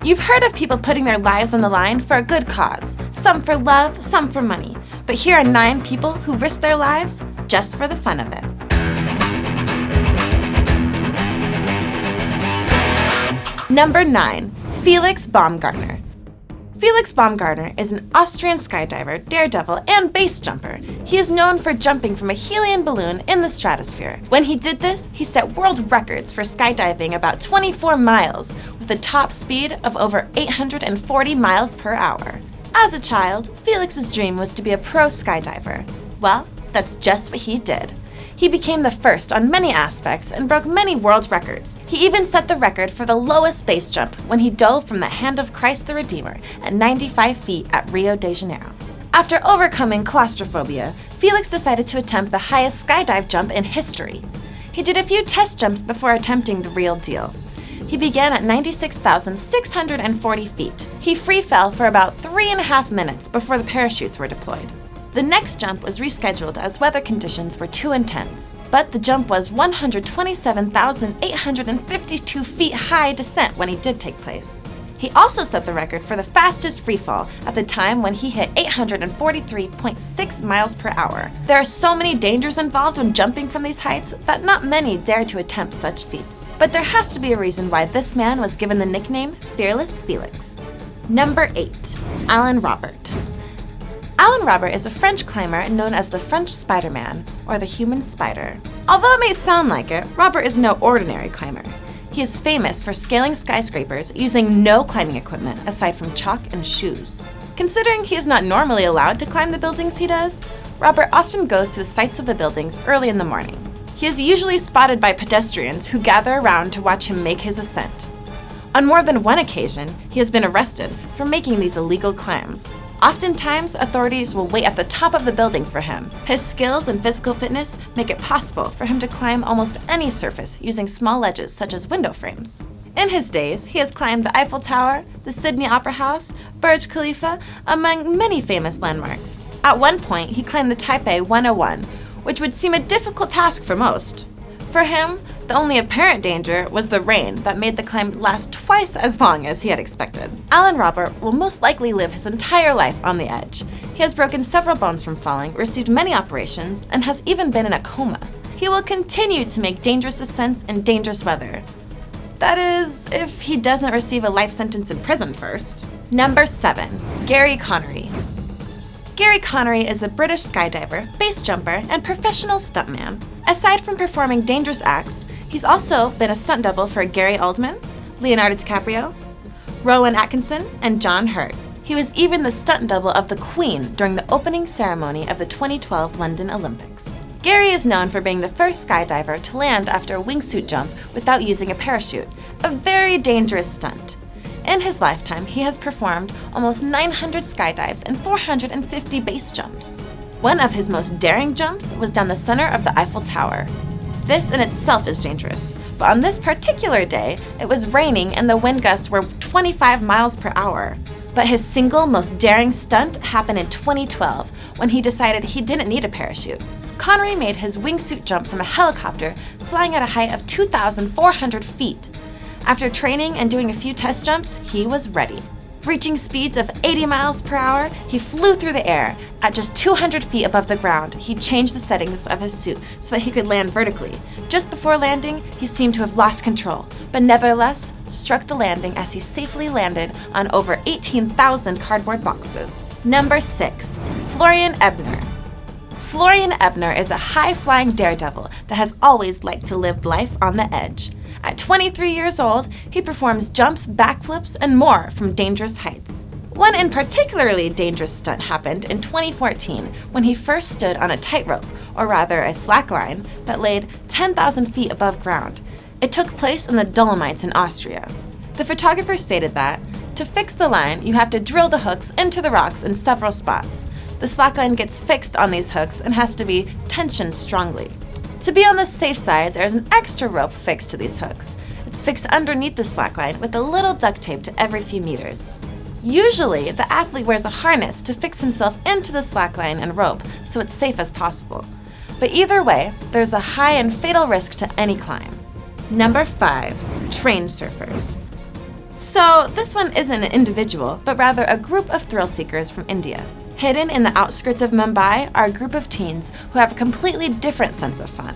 You've heard of people putting their lives on the line for a good cause, some for love, some for money. But here are 9 people who risked their lives just for the fun of it. Number 9. FELIX BAUMGARTNER. FELIX BAUMGARTNER is an Austrian skydiver, daredevil, and base jumper. He is known for jumping from a helium balloon in the stratosphere. When he did this, he set world records for skydiving about 24 miles, with a top speed of over 840 miles per hour. As a child, Felix's dream was to be a pro skydiver. Well, that's just what he did. He became the first on many aspects and broke many world records. He even set the record for the lowest base jump when he dove from the hand of Christ the Redeemer at 95 feet at Rio de Janeiro. After overcoming claustrophobia, Felix decided to attempt the highest skydive jump in history. He did a few test jumps before attempting the real deal. He began at 96,640 feet. He free fell for about 3.5 minutes before the parachutes were deployed. The next jump was rescheduled as weather conditions were too intense, but the jump was 127,852 feet high descent when it did take place. He also set the record for the fastest freefall at the time when he hit 843.6 miles per hour. There are so many dangers involved when jumping from these heights that not many dare to attempt such feats. But there has to be a reason why this man was given the nickname Fearless Felix. Number 8. Alain Robert. Alain Robert is a French climber known as the French Spider-Man, or the human spider. Although it may sound like it, Robert is no ordinary climber. He is famous for scaling skyscrapers using no climbing equipment aside from chalk and shoes. Considering he is not normally allowed to climb the buildings he does, Robert often goes to the sites of the buildings early in the morning. He is usually spotted by pedestrians who gather around to watch him make his ascent. On more than one occasion, he has been arrested for making these illegal climbs. Oftentimes, authorities will wait at the top of the buildings for him. His skills and physical fitness make it possible for him to climb almost any surface using small ledges such as window frames. In his days, he has climbed the Eiffel Tower, the Sydney Opera House, Burj Khalifa, among many famous landmarks. At one point, he climbed the Taipei 101, which would seem a difficult task for most. For him, the only apparent danger was the rain that made the climb last twice as long as he had expected. Alain Robert will most likely live his entire life on the edge. He has broken several bones from falling, received many operations, and has even been in a coma. He will continue to make dangerous ascents in dangerous weather. That is, if he doesn't receive a life sentence in prison first. Number 7. Gary Connery. Gary Connery is a British skydiver, base jumper, and professional stuntman. Aside from performing dangerous acts, he's also been a stunt double for Gary Oldman, Leonardo DiCaprio, Rowan Atkinson, and John Hurt. He was even the stunt double of the Queen during the opening ceremony of the 2012 London Olympics. Gary is known for being the first skydiver to land after a wingsuit jump without using a parachute, a very dangerous stunt. In his lifetime, he has performed almost 900 skydives and 450 base jumps. One of his most daring jumps was down the center of the Eiffel Tower. This in itself is dangerous, but on this particular day, it was raining and the wind gusts were 25 miles per hour. But his single most daring stunt happened in 2012 when he decided he didn't need a parachute. Connery made his wingsuit jump from a helicopter flying at a height of 2,400 feet. After training and doing a few test jumps, he was ready. Reaching speeds of 80 miles per hour, he flew through the air. At just 200 feet above the ground, he changed the settings of his suit so that he could land vertically. Just before landing, he seemed to have lost control, but nevertheless struck the landing as he safely landed on over 18,000 cardboard boxes. Number 6. Florian EBNER. Florian EBNER is a high-flying daredevil that has always liked to live life on the edge. At 23 years old, he performs jumps, backflips, and more from dangerous heights. One in particularly dangerous stunt happened in 2014 when he first stood on a tightrope, or rather a slackline, that laid 10,000 feet above ground. It took place in the Dolomites in Austria. The photographer stated that, to fix the line, you have to drill the hooks into the rocks in several spots. The slackline gets fixed on these hooks and has to be tensioned strongly. To be on the safe side, there's an extra rope fixed to these hooks. It's fixed underneath the slackline with a little duct tape to every few meters. Usually, the athlete wears a harness to fix himself into the slackline and rope so it's safe as possible. But either way, there's a high and fatal risk to any climb. Number 5. Trained surfers. So this one isn't an individual, but rather a group of thrill seekers from India. Hidden in the outskirts of Mumbai are a group of teens who have a completely different sense of fun.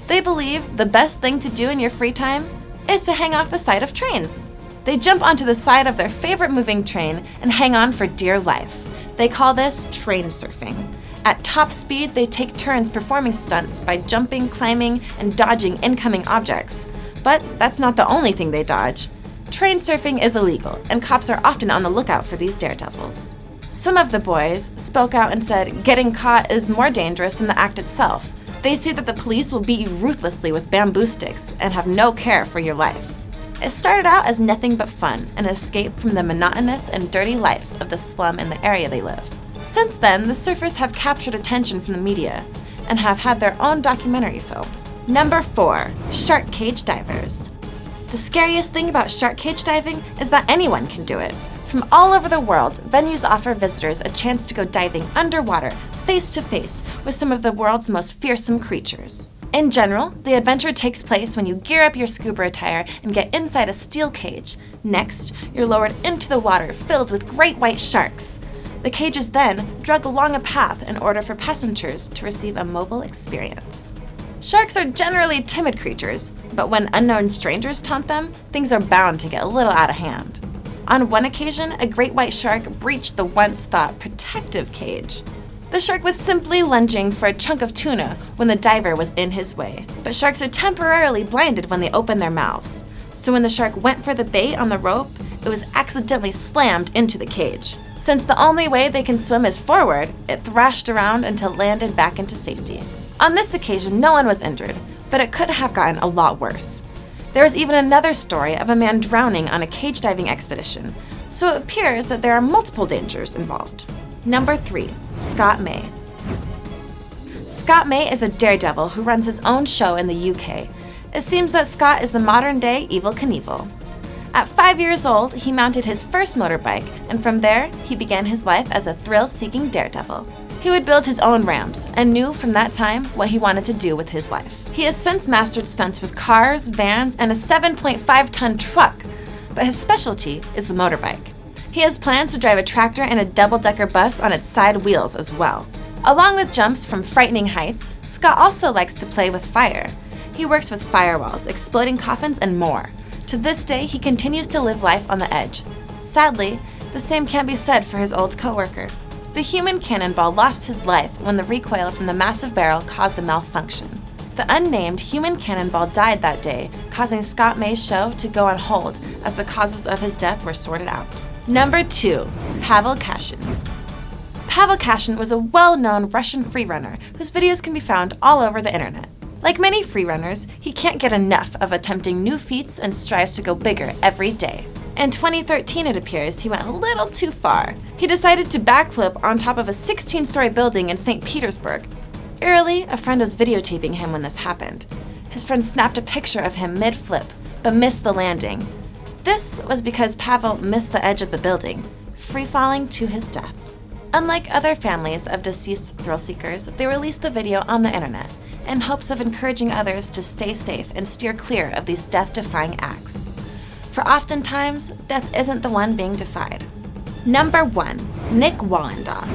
They believe the best thing to do in your free time is to hang off the side of trains. They jump onto the side of their favorite moving train and hang on for dear life. They call this train surfing. At top speed, they take turns performing stunts by jumping, climbing, and dodging incoming objects. But that's not the only thing they dodge. Train surfing is illegal, and cops are often on the lookout for these daredevils. Some of the boys spoke out and said getting caught is more dangerous than the act itself. They say that the police will beat you ruthlessly with bamboo sticks and have no care for your life. It started out as nothing but fun, an escape from the monotonous and dirty lives of the slum in the area they live. Since then, the surfers have captured attention from the media and have had their own documentary filmed. Number 4. Shark cage divers. The scariest thing about shark cage diving is that anyone can do it. From all over the world, venues offer visitors a chance to go diving underwater, face to face with some of the world's most fearsome creatures. In general, the adventure takes place when you gear up your scuba attire and get inside a steel cage. Next, you're lowered into the water filled with great white sharks. The cage is then dragged along a path in order for passengers to receive a mobile experience. Sharks are generally timid creatures, but when unknown strangers taunt them, things are bound to get a little out of hand. On one occasion, a great white shark breached the once-thought protective cage. The shark was simply lunging for a chunk of tuna when the diver was in his way. But sharks are temporarily blinded when they open their mouths. So when the shark went for the bait on the rope, it was accidentally slammed into the cage. Since the only way they can swim is forward, it thrashed around until it landed back into safety. On this occasion, no one was injured, but it could have gotten a lot worse. There is even another story of a man drowning on a cage diving expedition, so it appears that there are multiple dangers involved. Number 3. Scott May. Scott May is a daredevil who runs his own show in the UK. It seems that Scott is the modern-day Evel Knievel. At 5 years old, he mounted his first motorbike, and from there, he began his life as a thrill-seeking daredevil. He would build his own ramps, and knew from that time what he wanted to do with his life. He has since mastered stunts with cars, vans, and a 7.5-ton truck, but his specialty is the motorbike. He has plans to drive a tractor and a double-decker bus on its side wheels as well. Along with jumps from frightening heights, Scott also likes to play with fire. He works with firewalls, exploding coffins, and more. To this day, he continues to live life on the edge. Sadly, the same can't be said for his old co-worker. The human cannonball lost his life when the recoil from the massive barrel caused a malfunction. The unnamed human cannonball died that day, causing Scott May's show to go on hold as the causes of his death were sorted out. Number 2. Pavel KASHIN. Pavel KASHIN was a well-known Russian freerunner whose videos can be found all over the internet. Like many freerunners, he can't get enough of attempting new feats and strives to go bigger every day. In 2013, it appears, he went a little too far. He decided to backflip on top of a 16-story building in St. Petersburg. Eerily, a friend was videotaping him when this happened. His friend snapped a picture of him mid-flip, but missed the landing. This was because Pavel missed the edge of the building, free-falling to his death. Unlike other families of deceased thrill seekers, they released the video on the internet in hopes of encouraging others to stay safe and steer clear of these death-defying acts. For oftentimes, death isn't the one being defied. Number 1. Nick Wallenda.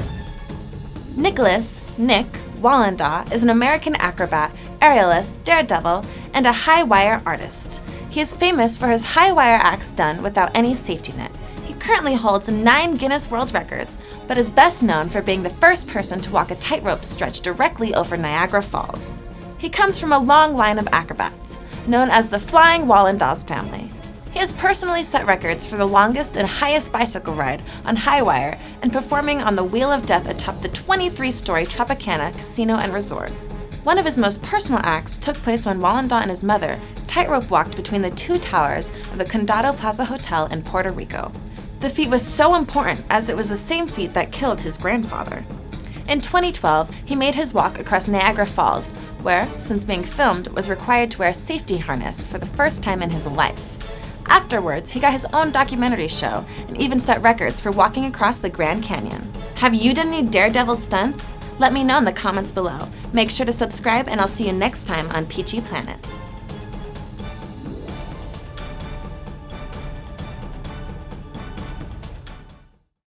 Nicholas "Nick" Wallenda is an American acrobat, aerialist, daredevil, and a high-wire artist. He is famous for his high-wire acts done without any safety net. He currently holds 9 Guinness World Records, but is best known for being the first person to walk a tightrope stretch directly over Niagara Falls. He comes from a long line of acrobats, known as the Flying Wallendas family. He has personally set records for the longest and highest bicycle ride on high wire and performing on the Wheel of Death atop the 23-story Tropicana Casino and Resort. One of his most personal acts took place when Wallenda and his mother tightrope walked between the 2 towers of the Condado Plaza Hotel in Puerto Rico. The feat was so important as it was the same feat that killed his grandfather. In 2012, he made his walk across Niagara Falls, where, since being filmed, was required to wear a safety harness for the first time in his life. Afterwards, he got his own documentary show and even set records for walking across the Grand Canyon. Have you done any daredevil stunts? Let me know in the comments below. Make sure to subscribe and I'll see you next time on Peachy Planet.